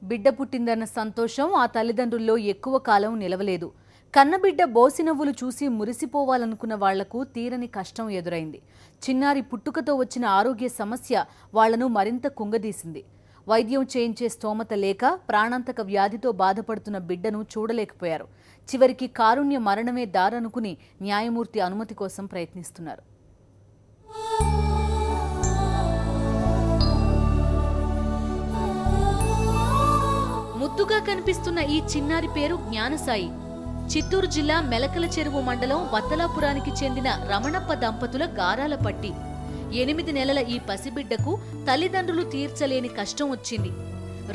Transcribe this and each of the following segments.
బిడ్డ పుట్టిందన్న సంతోషం ఆ తల్లిదండ్రుల్లో ఎక్కువ కాలం నిలవలేదు. కన్నబిడ్డ బోసినవ్వులు చూసి మురిసిపోవాలనుకున్న వాళ్లకు తీరని కష్టం ఎదురైంది. చిన్నారి పుట్టుకతో వచ్చిన ఆరోగ్య సమస్య వాళ్లను మరింత కుంగదీసింది. వైద్యం చేయించే స్తోమత లేక ప్రాణాంతక వ్యాధితో బాధపడుతున్న బిడ్డను చూడలేకపోయారు. చివరికి కారుణ్య మరణమే దారనుకుని న్యాయమూర్తి అనుమతి కోసం ప్రయత్నిస్తున్నారు. ముద్దుగా కనిపిస్తున్న ఈ చిన్నారి పేరు జ్ఞానసాయి. చిత్తూరు జిల్లా మెలకల చెరువు మండలం వత్తలాపురానికి చెందిన రమణప్ప దంపతుల గారాల పట్టి. 8 నెలల ఈ పసిబిడ్డకు తల్లిదండ్రులు తీర్చలేని కష్టం వచ్చింది.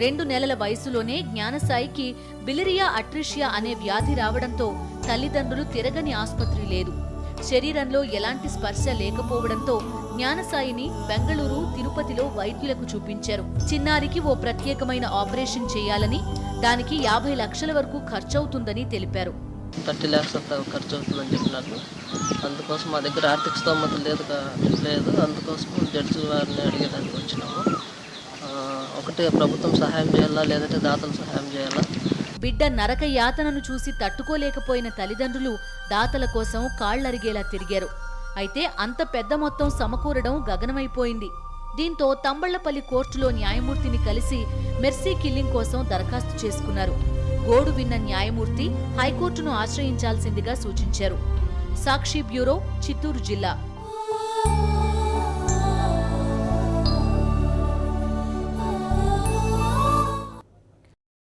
2 నెలల వయసులోనే జ్ఞానసాయికి బిలిరియా అట్రిషియా అనే వ్యాధి రావడంతో తల్లిదండ్రులు తిరగని ఆసుపత్రి లేదు. శరీరంలో ఎలాంటి స్పర్శ లేకపోవడంతో జ్ఞానసాయిని బెంగళూరు, తిరుపతిలో వైద్యులకు చూపించారు. చిన్నారికి ఓ ప్రత్యేకమైన ఆపరేషన్ చేయాలని, దానికి 50 లక్షల వరకు ఖర్చవుతుందని తెలిపారు. 30 lakhs ఖర్చు అవుతుందని చెప్పినారు. అందుకోసం మా దగ్గర ఆర్థిక స్తోమత లేదు. అందుకోసం జడ్జి వారిని అడిగేదానికి వచ్చినాము. ఒకటే ప్రభుత్వం సహాయం చేయాలా, లేదంటే దాతలు సహాయం చేయాలా. బిడ్డ నరక యాతనను చూసి తట్టుకోలేకపోయిన తల్లిదండ్రులు దాతల కోసం కాళ్లరిగేలా తిరిగారు. అయితే అంత పెద్ద మొత్తం సమకూరడం గగనమైపోయింది. దీంతో తంబళ్లపల్లి కోర్టులో న్యాయమూర్తిని కలిసి మెర్సీ కిల్లింగ్ కోసం దరఖాస్తు చేసుకున్నారు. గోడు విన్న న్యాయమూర్తి హైకోర్టును ఆశ్రయించాల్సిందిగా సూచించారు. సాక్షి బ్యూరో, చిత్తూరు జిల్లా.